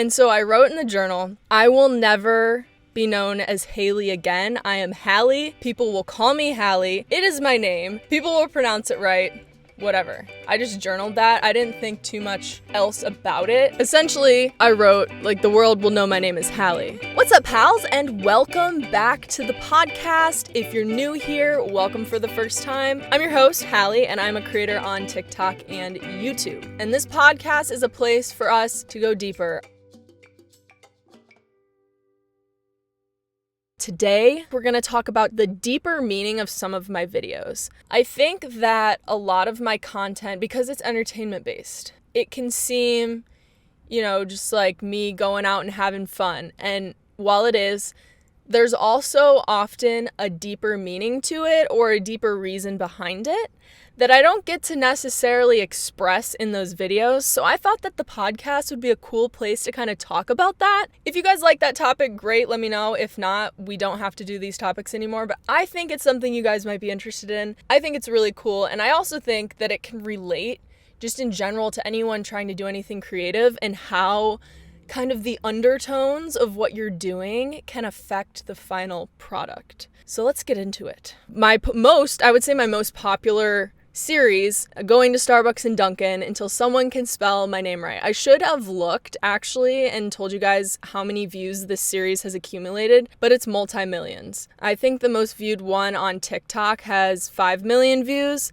And so I wrote in the journal, I will never be known as Haley again. I am Hallie. People will call me Hallie. It is my name. People will pronounce it right. Whatever. I just journaled that. I didn't think too much else about it. Essentially, I wrote, the world will know my name is Hallie. What's up, pals? And welcome back to the podcast. If you're new here, welcome for the first time. I'm your host, Hallie, and I'm a creator on TikTok and YouTube. And this podcast is a place for us to go deeper. Today, we're going to talk about the deeper meaning of some of my videos. I think that a lot of my content, because it's entertainment-based, it can seem, just like me going out and having fun. And while it is, there's also often a deeper meaning to it or a deeper reason behind it that I don't get to necessarily express in those videos. So I thought that the podcast would be a cool place to kind of talk about that. If you guys like that topic, great, let me know. If not, we don't have to do these topics anymore, but I think it's something you guys might be interested in. I think it's really cool. And I also think that it can relate just in general to anyone trying to do anything creative and how kind of the undertones of what you're doing can affect the final product. So let's get into it. I would say my most popular series, going to Starbucks and Dunkin' until someone can spell my name right. I should have looked actually and told you guys how many views this series has accumulated, but it's multi-millions. I think the most viewed one on TikTok has 5 million views.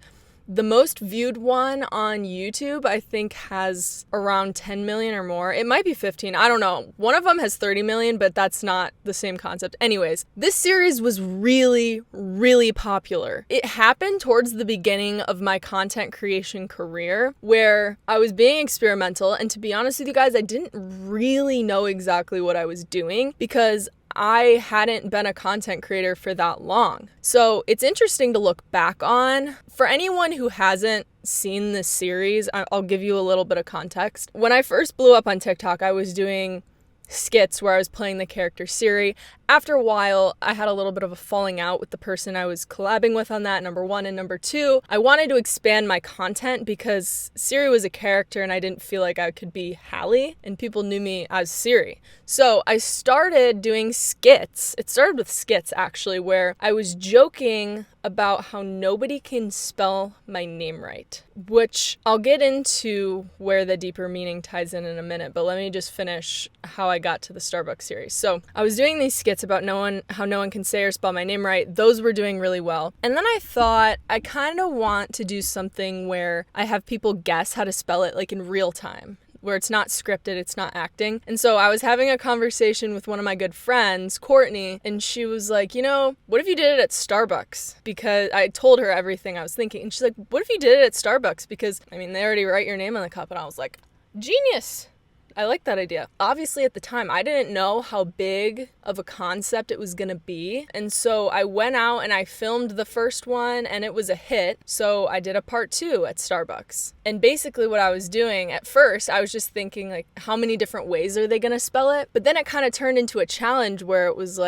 The most viewed one on YouTube, I think, has around 10 million or more. It might be 15. I don't know. One of them has 30 million, but that's not the same concept. Anyways, this series was really, really popular. It happened towards the beginning of my content creation career where I was being experimental. And to be honest with you guys, I didn't really know exactly what I was doing because I hadn't been a content creator for that long. So it's interesting to look back on. For anyone who hasn't seen this series, I'll give you a little bit of context. When I first blew up on TikTok, I was doing skits where I was playing the character Siri. After a while, I had a little bit of a falling out with the person I was collabing with on that, number one. And number two, I wanted to expand my content because Siri was a character and I didn't feel like I could be Hallie and people knew me as Siri. So I started doing skits. It started with skits actually, where I was joking about how nobody can spell my name right, which I'll get into where the deeper meaning ties in a minute, but let me just finish how I got to the Starbucks series. So I was doing these skits about how no one can say or spell my name right. Those were doing really well. And then I thought I kind of want to do something where I have people guess how to spell it in real time, where it's not scripted, it's not acting. And so I was having a conversation with one of my good friends, Courtney, and she was like, what if you did it at Starbucks? Because I told her everything I was thinking. And she's like, what if you did it at Starbucks? Because, they already write your name on the cup. And I was like, genius. I like that idea. Obviously, at the time, I didn't know how big of a concept it was going to be. And so I went out and I filmed the first one and it was a hit. So I did a part 2 at Starbucks. And basically what I was doing at first, I was just thinking how many different ways are they going to spell it? But then it kind of turned into a challenge where it was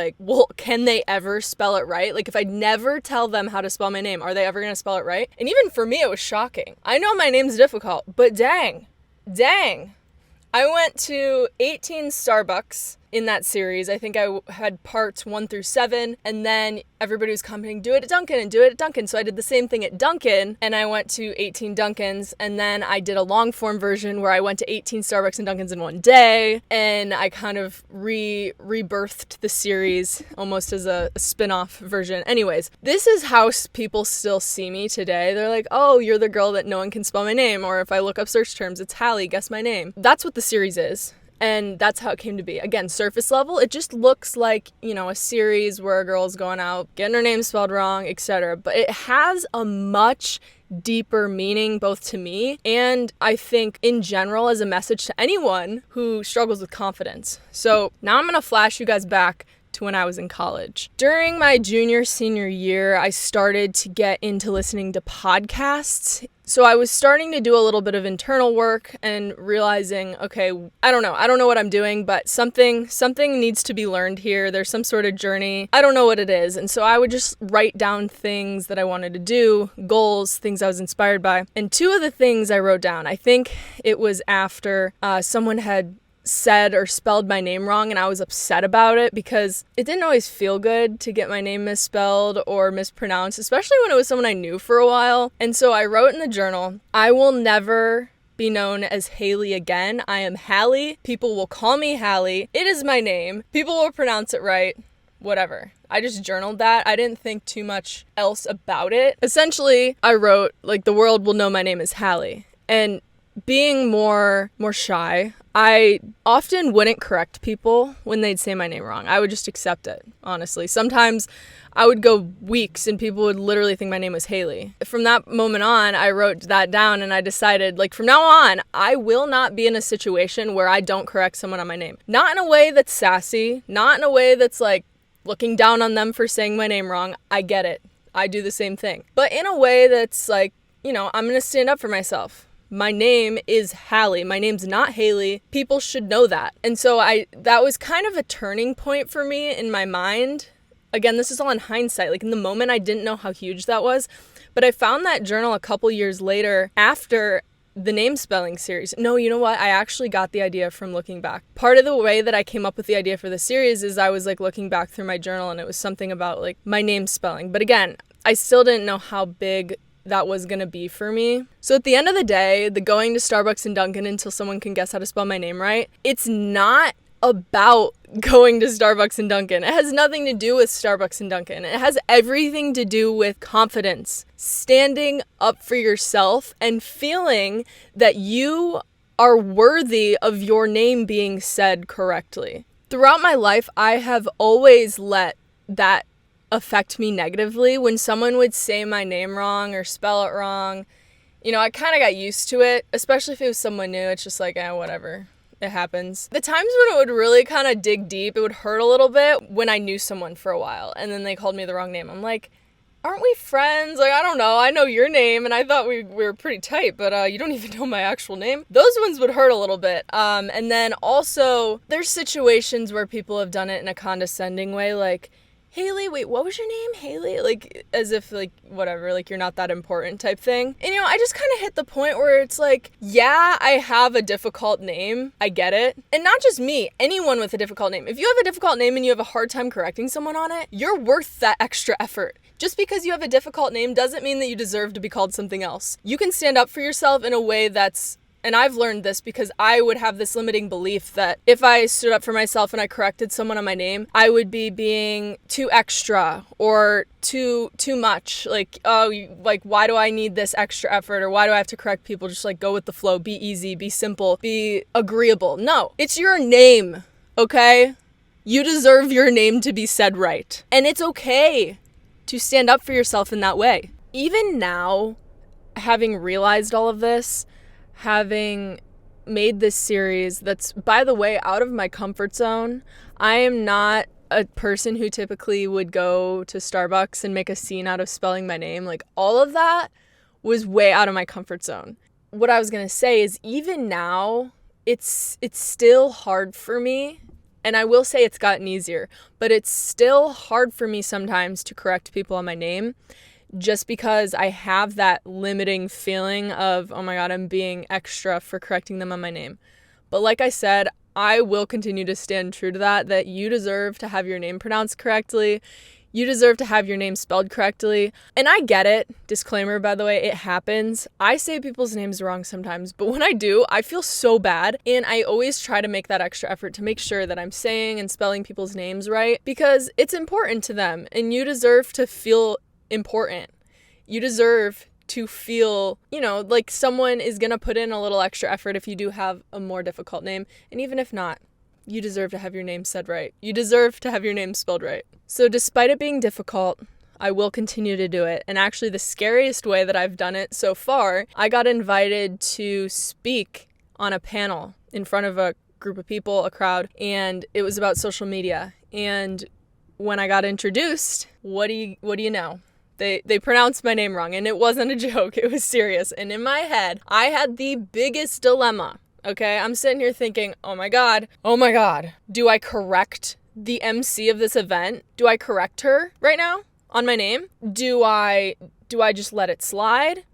can they ever spell it right? If I never tell them how to spell my name, are they ever going to spell it right? And even for me, it was shocking. I know my name's difficult, but dang. I went to 18 Starbucks in that series. I think I had parts 1 through 7, and then everybody was commenting, do it at Dunkin' and do it at Dunkin'. So I did the same thing at Dunkin', and I went to 18 Dunkins, and then I did a long form version where I went to 18 Starbucks and Dunkins in one day, and I kind of rebirthed the series almost as a spin-off version. Anyways, this is how people still see me today. They're like, oh, you're the girl that no one can spell my name, or if I look up search terms, it's Hallie, guess my name. That's what the series is. And that's how it came to be. Again, surface level, it just looks like, a series where a girl's going out, getting her name spelled wrong, etc. But it has a much deeper meaning, both to me and I think in general as a message to anyone who struggles with confidence. So now I'm going to flash you guys back to when I was in college. During my senior year, I started to get into listening to podcasts. So I was starting to do a little bit of internal work and realizing, okay, I don't know what I'm doing, but something needs to be learned here. There's some sort of journey. I don't know what it is. And so I would just write down things that I wanted to do, goals, things I was inspired by. And two of the things I wrote down, I think it was after someone had said or spelled my name wrong, and I was upset about it because it didn't always feel good to get my name misspelled or mispronounced, especially when it was someone I knew for a while. And so I wrote in the journal, I will never be known as Haley again. I am Hallie. People will call me Hallie. It is my name. People will pronounce it right. Whatever. I just journaled that. I didn't think too much else about it. Essentially, I wrote, like, the world will know my name is Hallie. And being more shy, I often wouldn't correct people when they'd say my name wrong. I would just accept it, honestly. Sometimes I would go weeks and people would literally think my name was Haley. From that moment on, I wrote that down and I decided, like, from now on, I will not be in a situation where I don't correct someone on my name. Not in a way that's sassy, not in a way that's, like, looking down on them for saying my name wrong. I get it. I do the same thing. But in a way that's like, I'm going to stand up for myself. My name is Hallie. My name's not Haley. People should know that. And so that was kind of a turning point for me in my mind. Again, this is all in hindsight. Like, in the moment, I didn't know how huge that was. But I found that journal a couple years later after the name spelling series. No, you know what? I actually got the idea from looking back. Part of the way that I came up with the idea for the series is I was, like, looking back through my journal and it was something about, like, my name spelling. But again, I still didn't know how big that was going to be for me. So at the end of the day, the going to Starbucks and Dunkin' until someone can guess how to spell my name right, it's not about going to Starbucks and Dunkin'. It has nothing to do with Starbucks and Dunkin'. It has everything to do with confidence, standing up for yourself and feeling that you are worthy of your name being said correctly. Throughout my life, I have always let that affect me negatively. When someone would say my name wrong or spell it wrong, I kind of got used to it, especially if it was someone new. It's just like, whatever. It happens. The times when it would really kind of dig deep, it would hurt a little bit when I knew someone for a while and then they called me the wrong name. I'm like, aren't we friends? Like, I don't know. I know your name and I thought we were pretty tight, but you don't even know my actual name. Those ones would hurt a little bit. And then also there's situations where people have done it in a condescending way, like, Haley, wait, what was your name? Haley? Like, as if, like, whatever, like, you're not that important type thing. And, I just kind of hit the point where it's like, yeah, I have a difficult name. I get it. And not just me, anyone with a difficult name. If you have a difficult name and you have a hard time correcting someone on it, you're worth that extra effort. Just because you have a difficult name doesn't mean that you deserve to be called something else. You can stand up for yourself in a way that's, and I've learned this because I would have this limiting belief that if I stood up for myself and I corrected someone on my name, I would be being too extra or too much. Like, why do I need this extra effort? Or why do I have to correct people? Just, like, go with the flow, be easy, be simple, be agreeable. No, it's your name, okay? You deserve your name to be said right. And it's okay to stand up for yourself in that way. Even now, having realized all of this, having made this series that's, by the way, out of my comfort zone. I am not a person who typically would go to Starbucks and make a scene out of spelling my name. Like, all of that was way out of my comfort zone. What I was going to say is, even now, it's still hard for me. And I will say it's gotten easier, but it's still hard for me sometimes to correct people on my name, just because I have that limiting feeling of, oh my God, I'm being extra for correcting them on my name. But like I said, I will continue to stand true to that you deserve to have your name pronounced correctly. You deserve to have your name spelled correctly. And I get it. Disclaimer, by the way, it happens. I say people's names wrong sometimes, but when I do, I feel so bad. And I always try to make that extra effort to make sure that I'm saying and spelling people's names right, because it's important to them and you deserve to feel important. You deserve to feel, like someone is going to put in a little extra effort if you do have a more difficult name. And even if not, you deserve to have your name said right. You deserve to have your name spelled right. So despite it being difficult, I will continue to do it. And actually the scariest way that I've done it so far, I got invited to speak on a panel in front of a group of people, a crowd, and it was about social media. And when I got introduced, what do you know? They pronounced my name wrong, and it wasn't a joke. It was serious. And in my head, I had the biggest dilemma, okay? I'm sitting here thinking, oh my God, do I correct the MC of this event? Do I correct her right now on my name? Do I just let it slide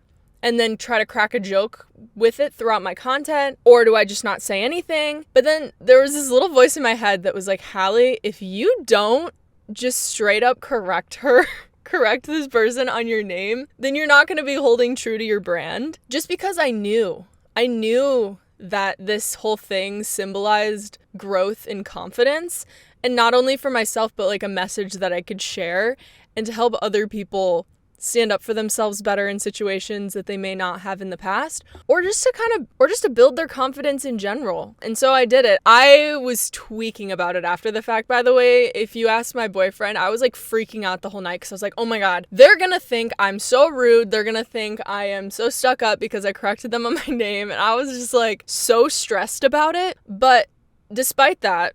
and then try to crack a joke with it throughout my content? Or do I just not say anything? But then there was this little voice in my head that was like, Hallie, if you don't just straight up correct this person on your name, then you're not going to be holding true to your brand. Just because I knew that this whole thing symbolized growth and confidence, and not only for myself, but like a message that I could share and to help other people stand up for themselves better in situations that they may not have in the past, or just to build their confidence in general. And so I did it. I was tweaking about it after the fact, by the way. If you ask my boyfriend, I was like freaking out the whole night because I was like, oh my God, they're gonna think I'm so rude. They're gonna think I am so stuck up because I corrected them on my name. And I was just like so stressed about it. But despite that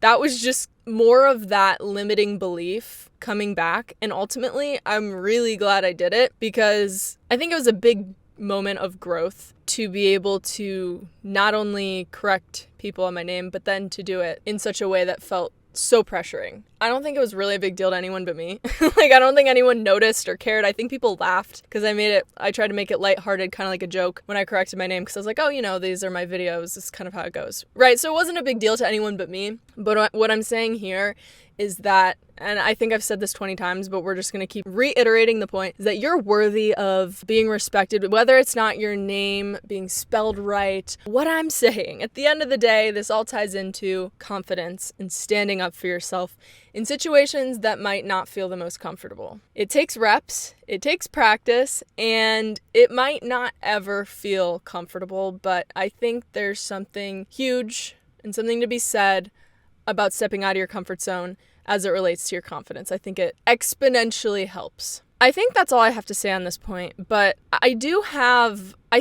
was just more of that limiting belief coming back. And ultimately, I'm really glad I did it because I think it was a big moment of growth to be able to not only correct people on my name, but then to do it in such a way that felt so pressuring. I don't think it was really a big deal to anyone but me. Like, I don't think anyone noticed or cared. I think people laughed because I tried to make it lighthearted, kind of like a joke when I corrected my name because I was like, oh, these are my videos. This is kind of how it goes. Right. So it wasn't a big deal to anyone but me. But what I'm saying here is that, and I think I've said this 20 times, but we're just going to keep reiterating the point, is that you're worthy of being respected, whether it's not your name being spelled right. What I'm saying, at the end of the day, this all ties into confidence and standing up for yourself in situations that might not feel the most comfortable. It takes reps, it takes practice, and it might not ever feel comfortable, but I think there's something huge and something to be said about stepping out of your comfort zone as it relates to your confidence. I think it exponentially helps. I think that's all I have to say on this point, but I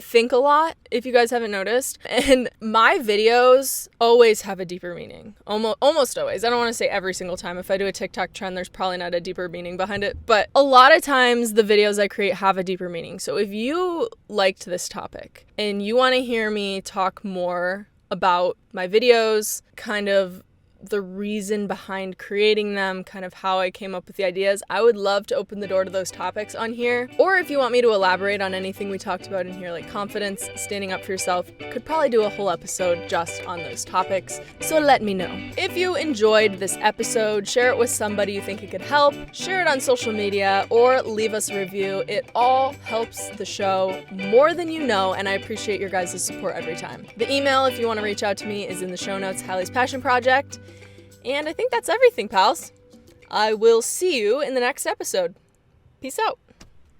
think a lot, if you guys haven't noticed, and my videos always have a deeper meaning. Almost always. I don't want to say every single time. If I do a TikTok trend, there's probably not a deeper meaning behind it, but a lot of times the videos I create have a deeper meaning. So if you liked this topic and you want to hear me talk more about my videos, kind of the reason behind creating them, kind of how I came up with the ideas, I would love to open the door to those topics on here. Or if you want me to elaborate on anything we talked about in here, like confidence, standing up for yourself, could probably do a whole episode just on those topics. So let me know. If you enjoyed this episode, share it with somebody you think it could help, share it on social media, or leave us a review. It all helps the show more than you know, and I appreciate your guys' support every time. The email, if you want to reach out to me, is in the show notes, Halle's Passion Project. And I think that's everything, pals. I will see you in the next episode. Peace out.